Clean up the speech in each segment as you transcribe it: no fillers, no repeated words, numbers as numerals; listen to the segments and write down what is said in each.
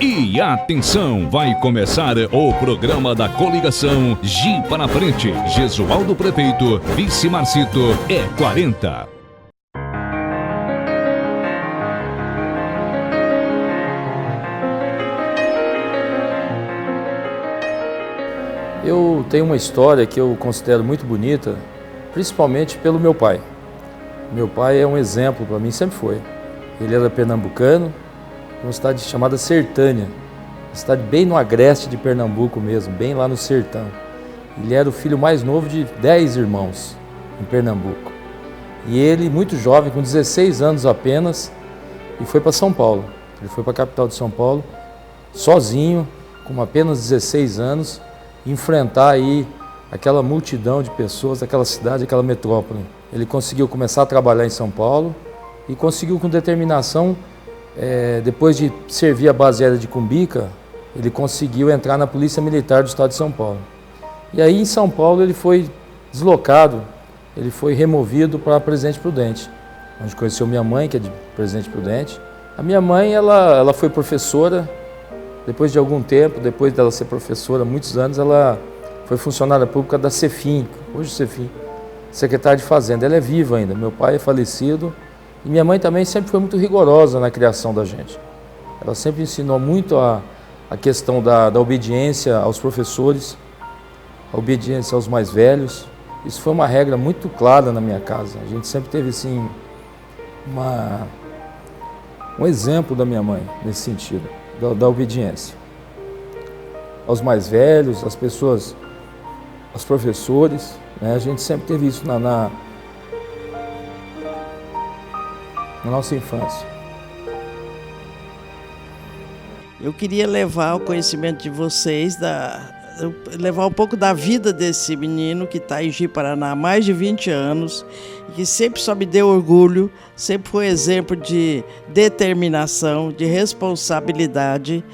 E atenção, vai começar o programa da coligação Gi para Frente. Jesualdo Prefeito, Vice Marcito, E40. Eu tenho uma história que eu considero muito bonita, principalmente pelo meu pai. Meu pai é um exemplo para mim, sempre foi. Ele era pernambucano, uma cidade chamada Sertânia, uma cidade bem no agreste de Pernambuco mesmo, bem lá no sertão. Ele era o filho mais novo de 10 irmãos em Pernambuco. E ele, muito jovem, com 16 anos apenas, e foi para São Paulo. Ele foi para a capital de São Paulo, sozinho, com apenas 16 anos, enfrentar aí aquela multidão de pessoas, aquela cidade, aquela metrópole. Ele conseguiu começar a trabalhar em São Paulo e conseguiu com determinação, depois de servir a base aérea de Cumbica, ele conseguiu entrar na Polícia Militar do Estado de São Paulo. E aí em São Paulo ele foi deslocado, ele foi removido para Presidente Prudente, onde conheceu minha mãe, que é de Presidente Prudente. A minha mãe, ela foi professora, depois de algum tempo, depois dela ser professora, muitos anos, ela foi funcionária pública da Cefim, hoje Cefim, secretária de Fazenda. Ela é viva ainda, meu pai é falecido, e minha mãe também sempre foi muito rigorosa na criação da gente. Ela sempre ensinou muito a questão da obediência aos professores, a obediência aos mais velhos. Isso foi uma regra muito clara na minha casa. A gente sempre teve assim, um exemplo da minha mãe nesse sentido, da obediência aos mais velhos, às pessoas, aos professores, né? A gente sempre teve isso na nossa infância. Eu queria levar o conhecimento de vocês, levar um pouco da vida desse menino que está em Ji-Paraná há mais de 20 anos, e que sempre só me deu orgulho, sempre foi exemplo de determinação, de responsabilidade,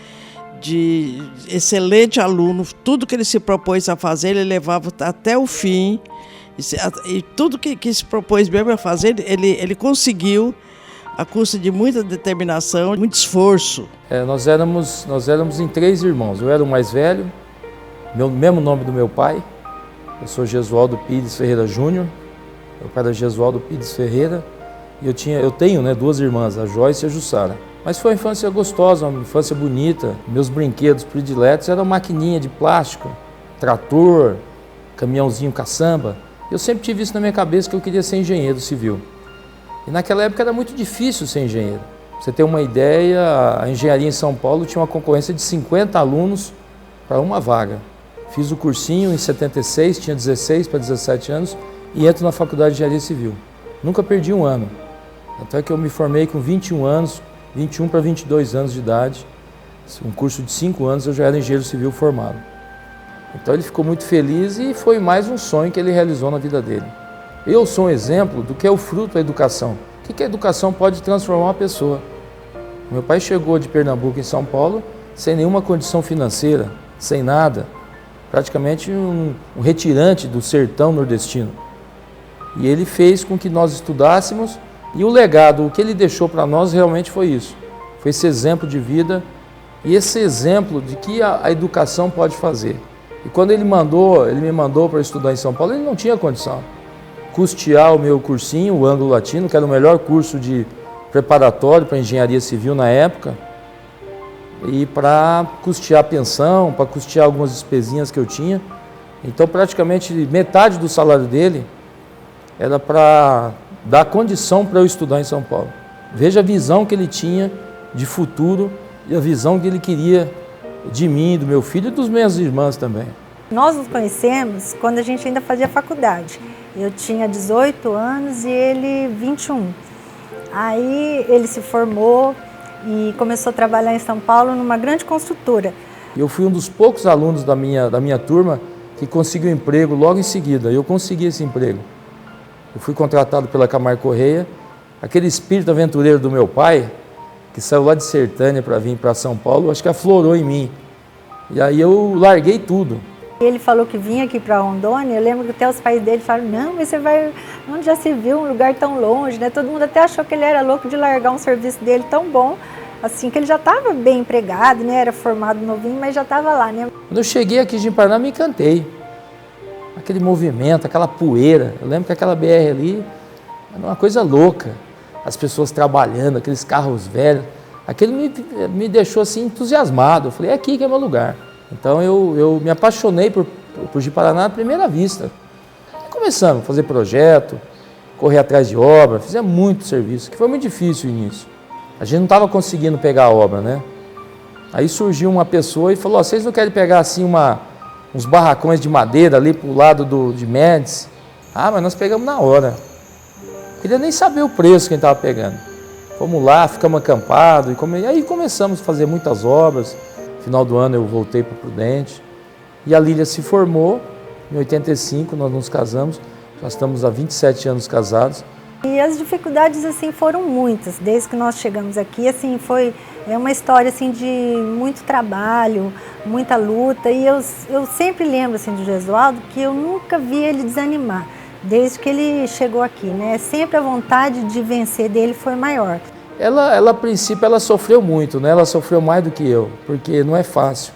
de excelente aluno. Tudo que ele se propôs a fazer, ele levava até o fim, e tudo que se propôs mesmo a fazer, ele conseguiu, a custa de muita determinação, muito esforço. Nós éramos em 3 irmãos. Eu era o mais velho, mesmo nome do meu pai. Eu sou Jesualdo Pires Ferreira Júnior. Meu pai era Jesualdo Pires Ferreira. E eu tenho, né, 2 irmãs, a Joyce e a Jussara. Mas foi uma infância gostosa, uma infância bonita. Meus brinquedos prediletos eram maquininha de plástico, trator, caminhãozinho caçamba. Eu sempre tive isso na minha cabeça, que eu queria ser engenheiro civil. E naquela época era muito difícil ser engenheiro. Pra você ter uma ideia, a engenharia em São Paulo tinha uma concorrência de 50 alunos para uma vaga. Fiz o cursinho em 76, tinha 16 para 17 anos e entro na faculdade de engenharia civil. Nunca perdi um ano. Até que eu me formei com 21 anos, 21 para 22 anos de idade. Um curso de 5 anos eu já era engenheiro civil formado. Então ele ficou muito feliz e foi mais um sonho que ele realizou na vida dele. Eu sou um exemplo do que é o fruto da educação. O que a educação pode transformar uma pessoa? Meu pai chegou de Pernambuco em São Paulo sem nenhuma condição financeira, sem nada. Praticamente um retirante do sertão nordestino. E ele fez com que nós estudássemos e o legado, o que ele deixou para nós realmente foi isso. Foi esse exemplo de vida e esse exemplo de que a educação pode fazer. E quando ele me mandou para estudar em São Paulo, ele não tinha condição. Custear o meu cursinho, o Anglo-Latino, que era o melhor curso de preparatório para engenharia civil na época, e para custear a pensão, para custear algumas despesinhas que eu tinha. Então, praticamente metade do salário dele era para dar condição para eu estudar em São Paulo. Veja a visão que ele tinha de futuro e a visão que ele queria de mim, do meu filho e dos minhas irmãs também. Nós nos conhecemos quando a gente ainda fazia faculdade. Eu tinha 18 anos e ele 21. Aí ele se formou e começou a trabalhar em São Paulo numa grande construtora. Eu fui um dos poucos alunos da minha turma que conseguiu emprego logo em seguida. Eu consegui esse emprego. Eu fui contratado pela Camargo Correia. Aquele espírito aventureiro do meu pai, que saiu lá de Sertânia para vir para São Paulo, acho que aflorou em mim. E aí eu larguei tudo. Ele falou que vinha aqui para Rondônia. Eu lembro que até os pais dele falaram: não, mas você vai, onde já se viu um lugar tão longe, né? Todo mundo até achou que ele era louco de largar um serviço dele tão bom assim, que ele já estava bem empregado, né? Era formado novinho, mas já estava lá, né? Quando eu cheguei aqui em Paraná, me encantei. Aquele movimento, aquela poeira. Eu lembro que aquela BR ali era uma coisa louca. As pessoas trabalhando, aqueles carros velhos. Aquilo me deixou assim entusiasmado. Eu falei, é aqui que é meu lugar. Então eu me apaixonei por Ji-Paraná à primeira vista. Aí começamos a fazer projeto, correr atrás de obra, fizemos muito serviço, que foi muito difícil o início. A gente não estava conseguindo pegar a obra, né? Aí surgiu uma pessoa e falou, vocês não querem pegar assim uns barracões de madeira ali para o lado de Médici? Ah, mas nós pegamos na hora. Não queria nem saber o preço que a gente estava pegando. Fomos lá, ficamos acampados, e aí começamos a fazer muitas obras. No final do ano eu voltei para Prudente. E a Lília se formou, em 85 nós nos casamos, já estamos há 27 anos casados. E as dificuldades assim foram muitas, desde que nós chegamos aqui, assim é uma história assim de muito trabalho, muita luta, e eu sempre lembro assim do Gesualdo que eu nunca vi ele desanimar, desde que ele chegou aqui, né? Sempre a vontade de vencer dele foi maior. Ela a princípio ela sofreu muito, né? Ela sofreu mais do que eu, porque não é fácil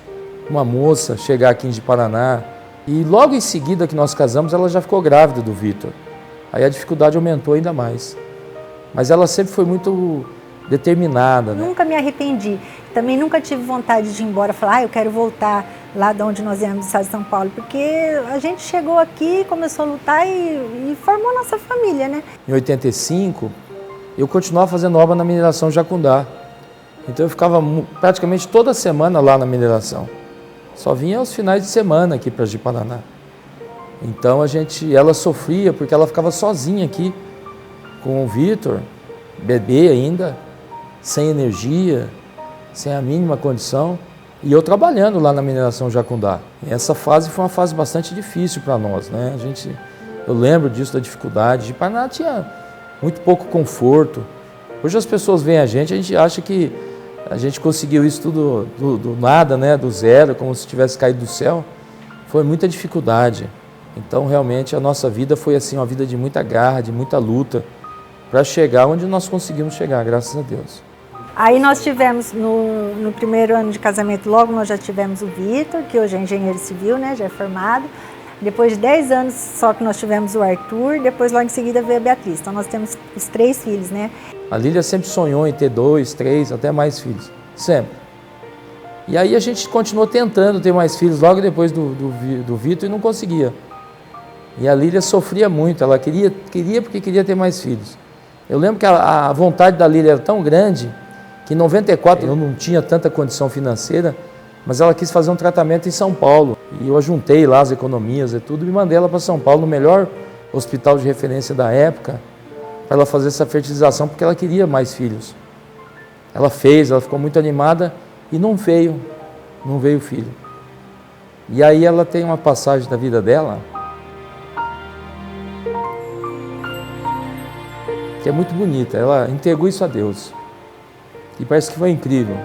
uma moça chegar aqui em Ji-Paraná, e logo em seguida que nós casamos ela já ficou grávida do Vitor. Aí a dificuldade aumentou ainda mais. Mas ela sempre foi muito determinada, né? Nunca me arrependi. Também nunca tive vontade de ir embora, falar, eu quero voltar lá de onde nós viemos, do estado de São Paulo, porque a gente chegou aqui, começou a lutar e formou nossa família, né? Em 85, eu continuava fazendo obra na mineração Jacundá. Então eu ficava praticamente toda semana lá na mineração. Só vinha aos finais de semana aqui para Ji-Paraná. Então ela sofria porque ela ficava sozinha aqui com o Vitor, bebê ainda, sem energia, sem a mínima condição, e eu trabalhando lá na mineração Jacundá. E essa fase foi uma fase bastante difícil para nós, né? Eu lembro disso, da dificuldade. Ji-Paraná tinha muito pouco conforto. Hoje as pessoas veem a gente acha que a gente conseguiu isso tudo do nada, né? Do zero, como se tivesse caído do céu. Foi muita dificuldade. Então, realmente, a nossa vida foi assim, uma vida de muita garra, de muita luta, para chegar onde nós conseguimos chegar, graças a Deus. Aí nós tivemos, no primeiro ano de casamento, logo nós já tivemos o Vitor, que hoje é engenheiro civil, né, já é formado. Depois de 10 anos só que nós tivemos o Arthur, depois logo em seguida veio a Beatriz. Então nós temos os 3 filhos, né? A Lília sempre sonhou em ter 2, 3, até mais filhos, sempre. E aí a gente continuou tentando ter mais filhos logo depois do Vitor e não conseguia. E a Lília sofria muito, ela queria porque queria ter mais filhos. Eu lembro que a vontade da Lília era tão grande que em 94 eu não tinha tanta condição financeira, mas ela quis fazer um tratamento em São Paulo. E eu ajuntei lá as economias e tudo e mandei ela para São Paulo, no melhor hospital de referência da época, para ela fazer essa fertilização, porque ela queria mais filhos. Ela ficou muito animada e não veio filho. E aí ela tem uma passagem da vida dela que é muito bonita. Ela entregou isso a Deus e parece que foi incrível.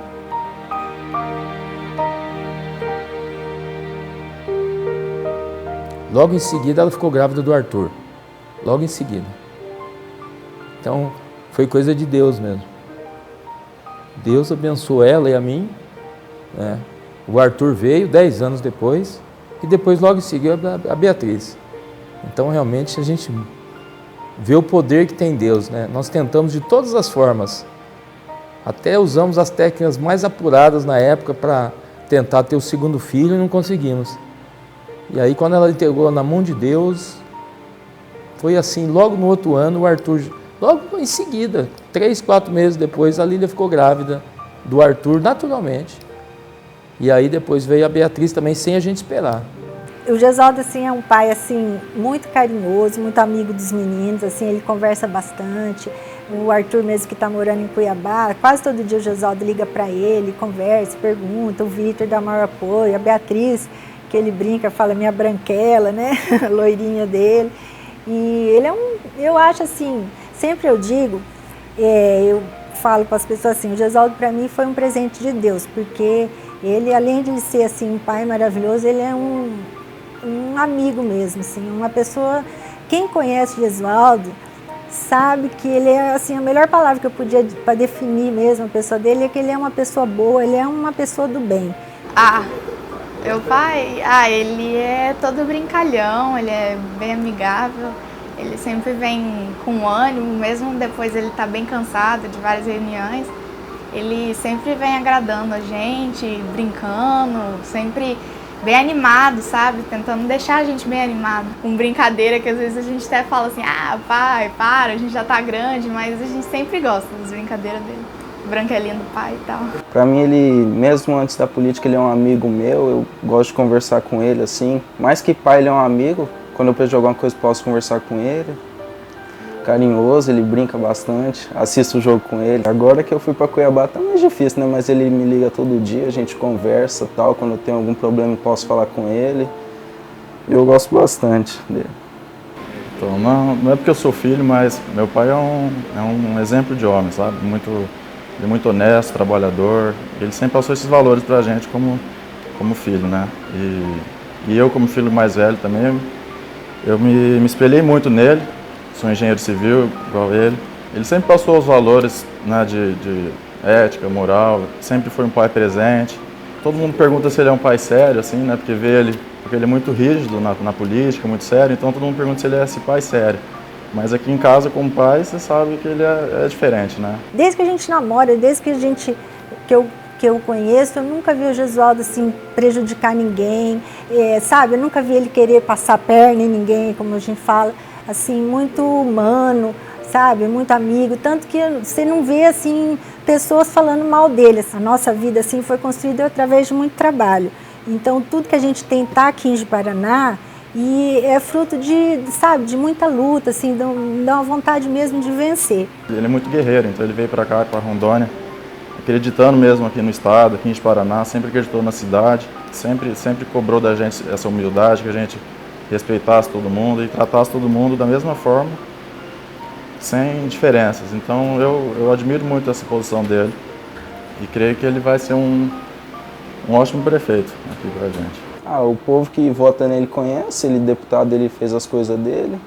Logo em seguida ela ficou grávida do Arthur, logo em seguida. Então foi coisa de Deus mesmo. Deus abençoou ela e a mim, né? O Arthur veio 10 anos depois e depois logo em seguida a Beatriz. Então realmente a gente vê o poder que tem Deus, né? Nós tentamos de todas as formas, até usamos as técnicas mais apuradas na época para tentar ter o segundo filho e não conseguimos. E aí quando ela entregou na mão de Deus, foi assim, logo no outro ano o Arthur, logo em seguida, 3, 4 meses depois, a Lília ficou grávida do Arthur naturalmente. E aí depois veio a Beatriz também, sem a gente esperar. O Gesualdo, assim, é um pai, assim, muito carinhoso, muito amigo dos meninos, assim, ele conversa bastante. O Arthur mesmo, que está morando em Cuiabá, quase todo dia o Gesualdo liga para ele, conversa, pergunta, o Vitor dá maior apoio, a Beatriz, que ele brinca, fala minha branquela, né, a loirinha dele. E ele eu acho assim, sempre eu digo, eu falo para as pessoas assim, o Gesualdo para mim foi um presente de Deus, porque ele, além de ser assim um pai maravilhoso, ele é um amigo mesmo, assim, uma pessoa, quem conhece o Gesualdo sabe que ele é, assim, a melhor palavra que eu podia para definir mesmo a pessoa dele é que ele é uma pessoa boa, ele é uma pessoa do bem. Meu pai, ele é todo brincalhão, ele é bem amigável, ele sempre vem com ânimo, mesmo depois ele tá bem cansado de várias reuniões, ele sempre vem agradando a gente, brincando, sempre bem animado, sabe? Tentando deixar a gente bem animado. Com brincadeira que às vezes a gente até fala assim, pai, para, a gente já tá grande, mas a gente sempre gosta das brincadeiras dele. Branquelinho do pai e tal. Pra mim, ele, mesmo antes da política, ele é um amigo meu, eu gosto de conversar com ele, assim. Mais que pai, ele é um amigo. Quando eu preciso de alguma coisa, posso conversar com ele. Carinhoso, ele brinca bastante, assisto o jogo com ele. Agora que eu fui pra Cuiabá tá mais difícil, né? Mas ele me liga todo dia, a gente conversa e tal. Quando eu tenho algum problema, eu posso falar com ele. Eu gosto bastante dele. Então, não é porque eu sou filho, mas meu pai é um exemplo de homem, sabe? Ele é muito honesto, trabalhador. Ele sempre passou esses valores pra gente como filho, né? E eu, como filho mais velho também, eu me espelhei muito nele. Sou engenheiro civil, igual ele. Ele sempre passou os valores, né, de ética, moral, sempre foi um pai presente. Todo mundo pergunta se ele é um pai sério, assim, né, porque ele é muito rígido na política, muito sério, então todo mundo pergunta se ele é esse pai sério. Mas aqui em casa, como pai, você sabe que ele é diferente, né? Desde que a gente namora, desde que eu conheço, eu nunca vi o Gesualdo assim prejudicar ninguém, sabe? Eu nunca vi ele querer passar a perna em ninguém, como a gente fala, assim, muito humano, sabe? Muito amigo, tanto que você não vê assim pessoas falando mal dele. A nossa vida assim foi construída através de muito trabalho. Então tudo que a gente tem tá aqui em Ji-Paraná e é fruto de muita luta, assim, dá uma vontade mesmo de vencer. Ele é muito guerreiro, então ele veio para cá, para Rondônia, acreditando mesmo aqui no estado, aqui em Ji-Paraná, sempre acreditou na cidade, sempre cobrou da gente essa humildade, que a gente respeitasse todo mundo e tratasse todo mundo da mesma forma, sem diferenças. Então eu admiro muito essa posição dele e creio que ele vai ser um ótimo prefeito aqui pra gente. O povo que vota nele conhece, ele deputado, ele fez as coisas dele.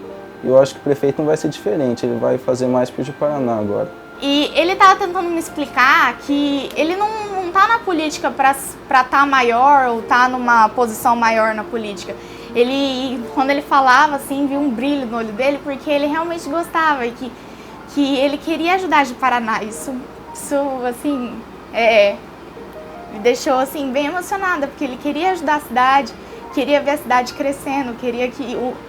E eu acho que o prefeito não vai ser diferente, ele vai fazer mais pro Ji-Paraná agora. E ele estava tentando me explicar que ele não tá na política para estar maior ou estar numa posição maior na política. Quando ele falava assim, viu um brilho no olho dele, porque ele realmente gostava e que ele queria ajudar Ji-Paraná. Isso assim, me deixou assim bem emocionada, porque ele queria ajudar a cidade, queria ver a cidade crescendo, queria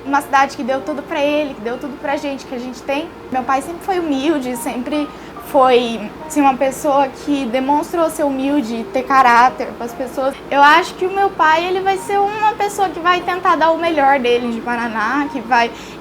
uma cidade que deu tudo pra ele, que deu tudo pra gente, que a gente tem. Meu pai sempre foi humilde, sempre foi assim, uma pessoa que demonstrou ser humilde, ter caráter para as pessoas. Eu acho que o meu pai, ele vai ser uma pessoa que vai tentar dar o melhor dele em Ji-Paraná,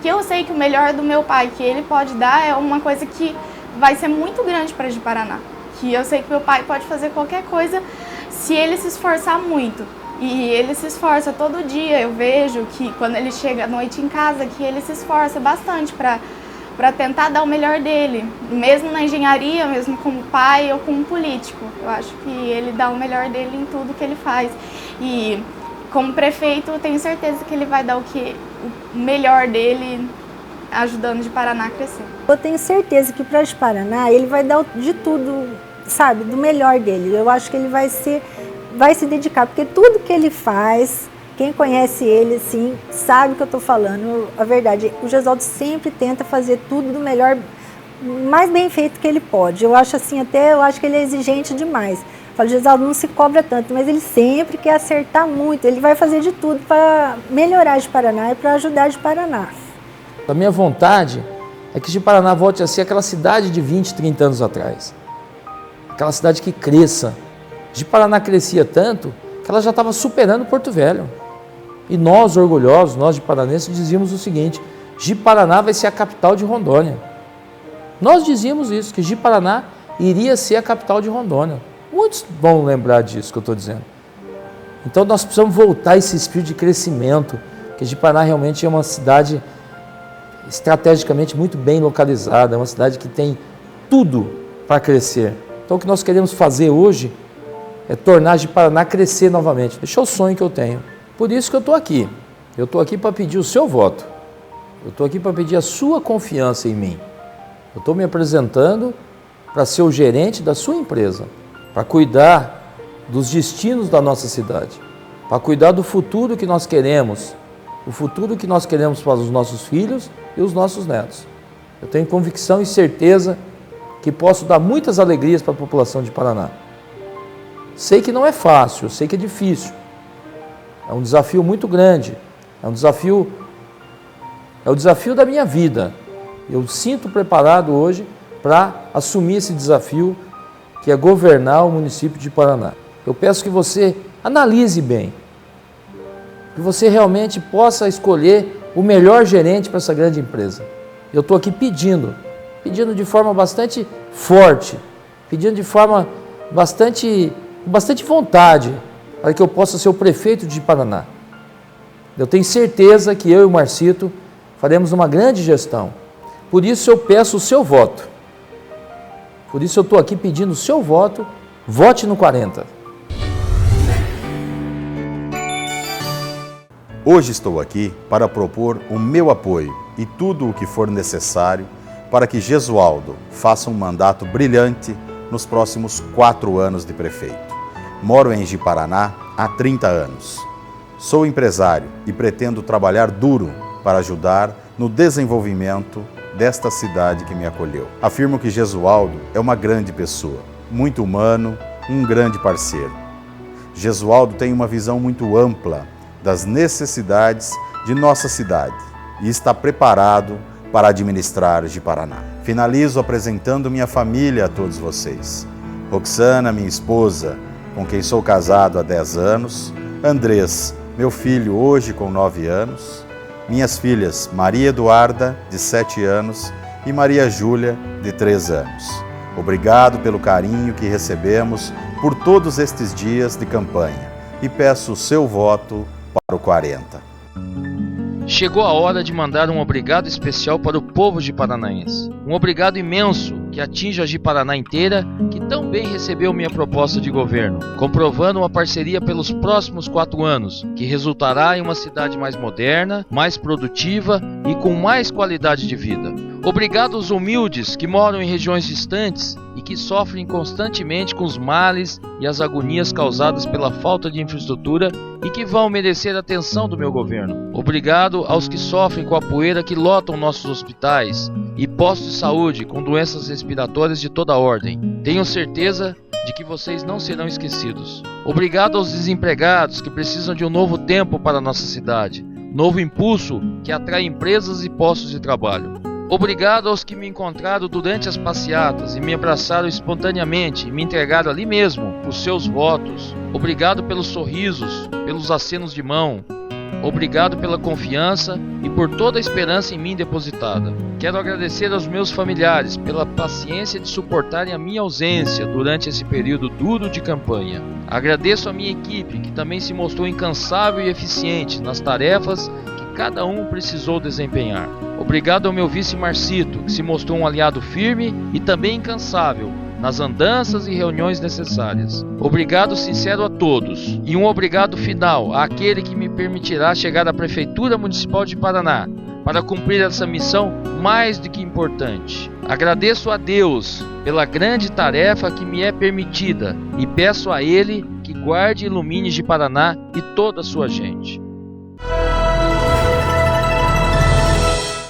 que eu sei que o melhor do meu pai que ele pode dar é uma coisa que vai ser muito grande para Ji-Paraná. Que eu sei que meu pai pode fazer qualquer coisa se ele se esforçar muito. E ele se esforça todo dia, eu vejo que quando ele chega à noite em casa, que ele se esforça bastante para tentar dar o melhor dele, mesmo na engenharia, mesmo como pai ou como político. Eu acho que ele dá o melhor dele em tudo que ele faz. E como prefeito, eu tenho certeza que ele vai dar o melhor dele, ajudando Ji-Paraná a crescer. Eu tenho certeza que para Ji-Paraná ele vai dar de tudo, sabe, do melhor dele. Eu acho que ele vai se dedicar, porque tudo que ele faz, quem conhece ele, assim, sabe o que eu estou falando, a verdade. O Gesualdo sempre tenta fazer tudo do melhor, mais bem feito que ele pode. Eu acho assim, eu acho que ele é exigente demais. Eu falo, Gesualdo não se cobra tanto, mas ele sempre quer acertar muito. Ele vai fazer de tudo para melhorar Ji-Paraná e para ajudar Ji-Paraná. A minha vontade é que Ji-Paraná volte a ser aquela cidade de 20, 30 anos atrás. Aquela cidade que cresça. Ji-Paraná crescia tanto que ela já estava superando Porto Velho. E nós, orgulhosos, nós ji-paranenses, dizíamos o seguinte: Ji-Paraná vai ser a capital de Rondônia. Nós dizíamos isso, que Ji-Paraná iria ser a capital de Rondônia. Muitos vão lembrar disso que eu estou dizendo. Então nós precisamos voltar a esse espírito de crescimento, que Ji-Paraná realmente é uma cidade estrategicamente muito bem localizada, é uma cidade que tem tudo para crescer. Então o que nós queremos fazer hoje é tornar Ji-Paraná crescer novamente. Esse é o sonho que eu tenho. Por isso que eu estou aqui. Eu estou aqui para pedir o seu voto. Eu estou aqui para pedir a sua confiança em mim. Eu estou me apresentando para ser o gerente da sua empresa, para cuidar dos destinos da nossa cidade, para cuidar do futuro que nós queremos, o futuro que nós queremos para os nossos filhos e os nossos netos. Eu tenho convicção e certeza que posso dar muitas alegrias para a população de Paraná. Sei que não é fácil, sei que é difícil. É um desafio muito grande, é o desafio da minha vida. Eu sinto preparado hoje para assumir esse desafio que é governar o município de Paraná. Eu peço que você analise bem, que você realmente possa escolher o melhor gerente para essa grande empresa. Eu estou aqui pedindo de forma bastante forte, pedindo de forma bastante vontade, para que eu possa ser o prefeito de Paraná. Eu tenho certeza que eu e o Marcito faremos uma grande gestão. Por isso eu peço o seu voto. Por isso eu estou aqui pedindo o seu voto. Vote no 40. Hoje estou aqui para propor o meu apoio e tudo o que for necessário para que Gesualdo faça um mandato brilhante nos próximos 4 anos de prefeito. Moro em Ji-Paraná há 30 anos. Sou empresário e pretendo trabalhar duro para ajudar no desenvolvimento desta cidade que me acolheu. Afirmo que Gesualdo é uma grande pessoa, muito humano, um grande parceiro. Gesualdo tem uma visão muito ampla das necessidades de nossa cidade e está preparado para administrar Ji-Paraná. Finalizo apresentando minha família a todos vocês. Roxana, minha esposa, com quem sou casado há 10 anos, Andrés, meu filho hoje com 9 anos, minhas filhas Maria Eduarda, de 7 anos, e Maria Júlia, de 3 anos. Obrigado pelo carinho que recebemos por todos estes dias de campanha e peço o seu voto para o 40. Chegou a hora de mandar um obrigado especial para o povo ji-paranaense. Um obrigado imenso que atinge a Ji-Paraná inteira, que tão bem recebeu minha proposta de governo, comprovando uma parceria pelos próximos 4 anos, que resultará em uma cidade mais moderna, mais produtiva e com mais qualidade de vida. Obrigado aos humildes que moram em regiões distantes e que sofrem constantemente com os males e as agonias causadas pela falta de infraestrutura e que vão merecer a atenção do meu governo. Obrigado aos que sofrem com a poeira que lotam nossos hospitais e postos de saúde com doenças respiratórias de toda ordem. Tenho certeza de que vocês não serão esquecidos. Obrigado aos desempregados que precisam de um novo tempo para a nossa cidade, novo impulso que atrai empresas e postos de trabalho. Obrigado aos que me encontraram durante as passeatas e me abraçaram espontaneamente e me entregaram ali mesmo os seus votos. Obrigado pelos sorrisos, pelos acenos de mão. Obrigado pela confiança e por toda a esperança em mim depositada. Quero agradecer aos meus familiares pela paciência de suportarem a minha ausência durante esse período duro de campanha. Agradeço a minha equipe, que também se mostrou incansável e eficiente nas tarefas que cada um precisou desempenhar. Obrigado ao meu vice Marcito, que se mostrou um aliado firme e também incansável nas andanças e reuniões necessárias. Obrigado sincero a todos e um obrigado final àquele que me permitirá chegar à Prefeitura Municipal de Paraná para cumprir essa missão mais do que importante. Agradeço a Deus pela grande tarefa que me é permitida e peço a Ele que guarde e ilumine Ji-Paraná e toda a sua gente.